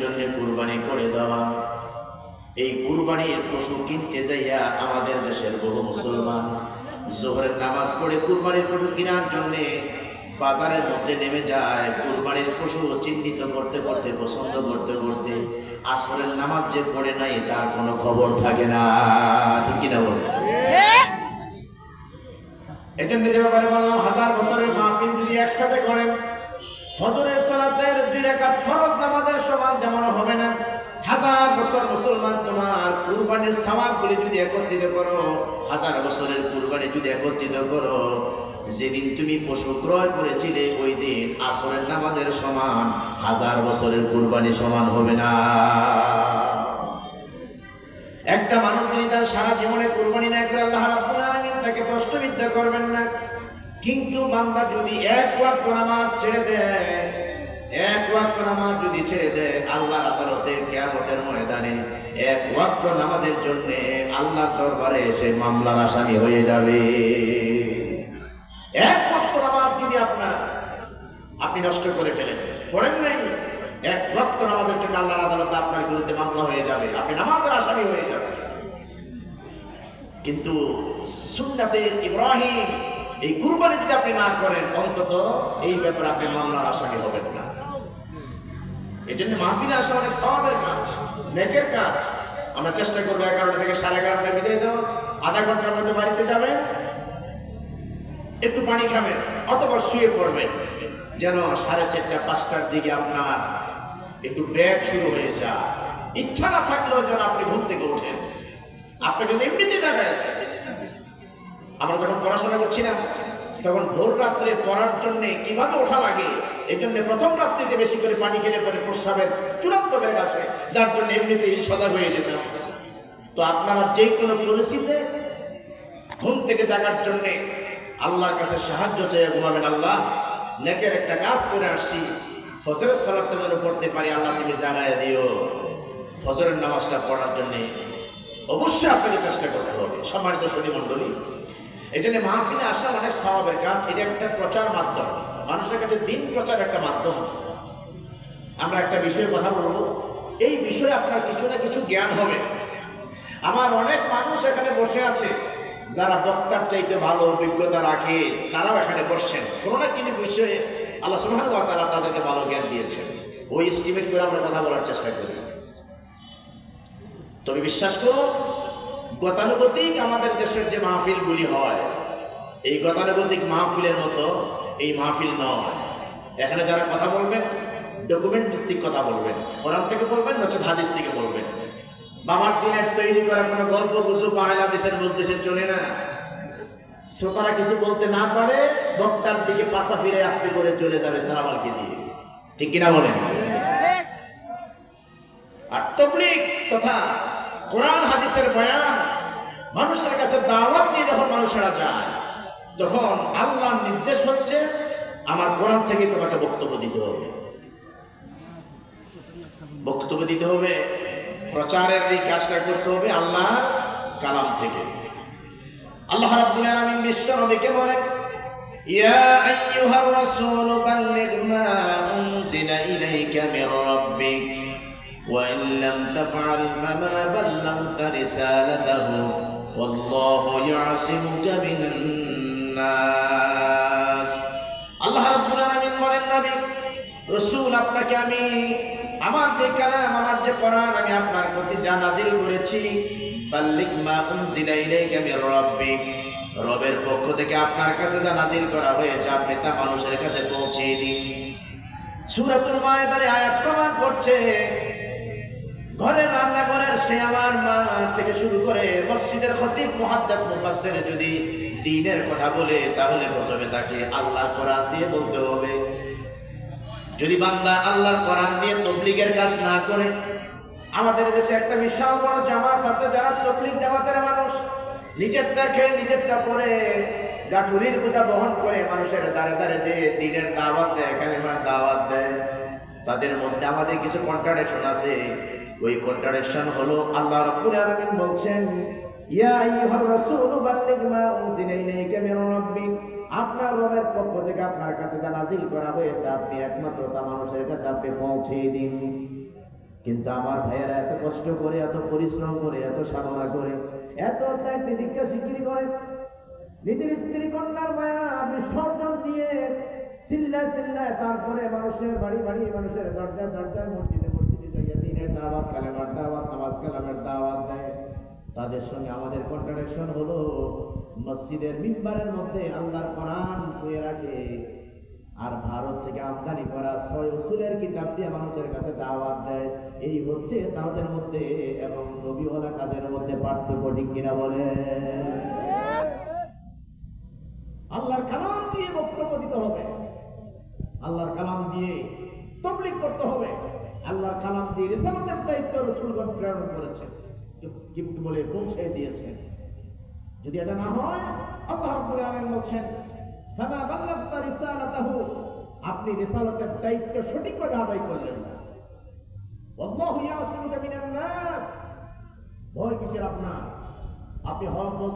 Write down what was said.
জন্য কুরবানি করে দেওয়া। এই কুরবানির পশু কিনতে যাইয়া আমাদের দেশের বহু মুসলমান জোহরের নামাজ পড়ে কুরবানির পশু কেনার জন্য বাজারের মধ্যে নেমে যায়। কুরবানির পশু চিহ্নিত করতে করতে পছন্দ করতে করতে আসরের নামাজ যে পড়ে নাই তার কোনো খবর থাকে না। ঠিক কিনা বলে? এজন্য যে ব্যাপারে বললাম, 1000 বছরের মাহফিল যদি একসাথে করেন, ফজরের সালাতের 2 রাকাত ফরজ নামাজের সমান যেমন হবে না। 1000 বছর মুসলমান তোমার কুরবানির সওয়াবগুলি যদি একত্রিত করো, 1000 বছরের কুরবানি যদি একত্রিত করো, যেদিন তুমি পশু ক্রয় করেছিলে ওই দিন আসরের নামাজের সমান 1000 বছরের কুরবানি সমান হবে না। একটা মানুষ যদি তার সারা জীবনে কুরবানি না করে আল্লাহ রাব্বুল আলামিন তাকে প্রশ্নবিদ্ধ করবেন না। কিন্তু বান্দা যদি এক ওয়াক্ত নামাজ ছেড়ে দেয়, এক ওয়াক্ত নামাজ যদি ছেড়ে দেয়, আল্লাহর আদালতে কিয়ামতের ময়দানে এক ওয়াক্ত নামাজের জন্য আল্লাহর দরবারে সে মামলার আসামি হয়ে যাবে। এক ওয়াক্ত নামাজ যদি আপনি নষ্ট করে ফেলেন, পড়েন নাই, এক ওয়াক্ত নামাজের জন্য আল্লাহর আদালতে আপনার বিরুদ্ধে মামলা হয়ে যাবে, আপনি নামাজের আসামি হয়ে যাবেন। কিন্তু সুন্নাতে ইব্রাহিম এই কুরবানি যদি আপনি না করেন, অন্তত এই ব্যাপারে আপনি মামলার আসামি হবেন না। এই জন্য মাহফিলে আসা অনেক সওয়াবের কাজ, নেকের কাজ। আমরা চেষ্টা করবো 11টা থেকে 11:30 বিদায় দেওয়া, আধা ঘন্টার মধ্যে বাড়িতে যাবেন, একটু পানি খাবেন, অথবা শুয়ে পড়বেন, যেন 4:30 5টার দিকে আপনার একটু ব্যাগ শুরু হয়ে যায়। ইচ্ছা না থাকলেও যেন আপনি ঘুম থেকে ওঠেন। আপনি যদি এমনিতে জায়গায়, আমরা যখন পড়াশোনা করছি না, তখন ভোর রাত্রে পড়ার জন্য কিভাবে ওঠা লাগে, এই জন্য প্রথম রাত্রিতে বেশি করে পানি খেলে পরে প্রস্রাবের চূড়ান্ত ব্যাগ আসে, যার জন্য এমনিতেই সজাগ হয়ে যেতে হবে। তো আপনারা যে কোনো পরিস্থিতিতে ঘুম থেকে জাগার জন্য আল্লাহর কাছে সাহায্য চেয়ে ঘুমাবেন। আল্লাহ, নেকের একটা কাজ করে আসছি, ফজরের সালাতটা যেন পড়তে পারি, আল্লাহ তুমি জানায় দিও। ফজরের নামাজটা পড়ার জন্য অবশ্যই আপনাকে চেষ্টা করতে হবে। সম্মানিত সুধী মণ্ডলী, এই জন্য মাহফিলে আসা অনেক সওয়াবের কাজ। এটা একটা প্রচার মাধ্যম, মানুষের কাছে দিন প্রচার একটা মাধ্যম। আমরা একটা বিষয়ে কথা বলবো, এই বিষয়ে আপনার কিছু না কিছু জ্ঞান হবে। আমার অনেক মানুষ এখানে বসে আছে যারা বক্তার চাইতে ভালো অভিজ্ঞতা রাখে, তারাও এখানে বসছেন। কোনো না কোনো বিষয়ে আল্লাহ সুবহানাহু ওয়া তাআলা তাদেরকে ভালো জ্ঞান দিয়েছেন। ওই এস্টিমেট করে আমরা কথা বলার চেষ্টা করি। তবে বিশ্বাস করো, গতানুগতিক আমাদের দেশের যে মাহফিলগুলি হয়, এই গতানুগতিক মাহফিলের মতো এই মাহফিল নয়। এখানে যারা কথা বলবেন, ডকুমেন্ট ভিত্তিক কথা বলবেন, কোরআন থেকে বলবেন, নচেত হাদিস থেকে বলবেন। বাবার দিনের তৈরি করা কোনো গল্প গুজব বাংলা দেশের মধ্যে চলে না। শ্রোতারা কিছু বলতে না পারে, বক্তার দিকে পাশা ফিরে আসতে করে চলে যাবে সালামালকে দিয়ে। ঠিক কিনা বলেন? আর তাবলীগ তথা কোরআন হাদিসের বয়ান, মানুষের কাছে দাওয়াত নিয়ে যখন মানুষেরা যায়, তখন আল্লাহর নির্দেশ হচ্ছে আমার কোরআন থেকে তোমাকে বক্তব্য দিতে হবে। বক্তব্য দিতে হবে, প্রচারের এই কাজটা করতে হবে আল্লাহর কালাম থেকে। আল্লাহ রাব্বুল আলামিন বিশ্ব নবীকে বলেন, ইয়া আইয়ুহার রাসূল বাল্লিগ মা উনজিলা ইলাইকা মির রাব্বিক ওয়া ইন লাম তাফআল ফামা বাল্লাগতা রিসালাতাহু ওয়াল্লাহু ইয়াসিমুকা মিনান নাস। আল্লাহ রাব্বুল আলামিন বলেন, নবী রাসূল, আপনাকে আমি আমার যে কালাম, আমার যে কোরআন আমি আপনার প্রতি যা নাজিল করেছি, বাল্লিগ মা উনজিলা ইলাইকা মির রাব্বিক, রবের পক্ষ থেকে আপনার কাছে যা নাজিল করা হয়েছে আপনি তা মানুষের কাছে পৌঁছে দিন। সূরাতুল মায়েদার আয়াত প্রমাণ করছে, ঘরের রান্নাঘরের সে আমার মা থেকে শুরু করে মসজিদের খতিব, মুহাদ্দিস, মুফাসসির যদি দ্বীনের কথা বলে, তাহলে প্রথমে তাকে আল্লাহর কোরআন দিয়ে বলতে হবে। যদি বান্দা আল্লাহর কোরআন দিয়ে তাবলীগের কাজ না করে, আমাদের দেশে একটা বিশাল বড় জামাত আছে যারা তাবলীগ জামাতের মানুষ, নিজেরটা খেয়ে নিজেরটা পরে গাঠুরির বোঝা বহন করে মানুষের দ্বারে দ্বারে যে দ্বীনের দাওয়াত দেয়, কালেমার দাওয়াত দেয়, তাদের মধ্যে আমাদের কিছু কন্ট্রাডিকশন আছে। ওই কন্ট্রাডিকশন হলো, আল্লাহ রাব্বুল আলামিন বলছেন, ইয়া আইয়ুহার রাসূল বাল্লিগ মা উনজিলা ইলাইকা মির রাব্বিক, আপনার রবের পক্ষ থেকে আপনার কাছে যা নাজিল করা হয়েছে আপনি একমাত্র তা মানুষের কাছে আপনি পৌঁছে দিন। কিন্তু আমার ভাইয়েরা এত কষ্ট করে, এত পরিশ্রম করে, এত সাধনা করে, এত ত্যাগ তিতিক্ষা স্বীকৃতি করে, নিজের স্ত্রী কন্যার মায়া বিসর্জন দিয়ে চিল্লায় চিল্লায়, তারপরে মানুষের বাড়ি বাড়ি, মানুষের দরজা দরজায়, মসজিদে মসজিদে যাইয়া দিনের দাওয়াত, কালেমার দাওয়াত, নামাজ কালামের দাওয়াত দেয়। তাদের সঙ্গে আমাদের কন্ট্রাডিকশন হলো, মসজিদের মিম্বারের মধ্যে আল্লাহর কোরআন শুয়ে রাখে, আর ভারত থেকে আমদানি করা 6 উসুলের কিতাব দিয়ে মানুষের কাছে দাওয়াত দেয়। এই হচ্ছে তাদের মধ্যে এবং নবীওয়ালা কাজের মধ্যে পার্থক্য, ঠিক কিনা বলে? আল্লাহর কালাম দিয়ে বক্তব্য দিতে হবে, আল্লাহর কালাম দিয়ে তাবলীগ করতে হবে, আল্লাহর কালাম দিয়ে রিসালাতের দায়িত্ব রাসূলগণ প্রেরণ করেছেন, গিফট বলে পৌঁছে দিয়েছেন। যদি এটা না হয়, আল্লাহ রাব্বুল আলামিন বলছেন, ফামা বাল্লাগতা রিসালাতাহু, আপনি রিসালাতের দায়িত্ব সঠিকভাবে আদায় করলেন না। ওয়াল্লাহু ইয়াসিমুকা মিনান নাস, ভয় কিসের আপনার? আপনি হক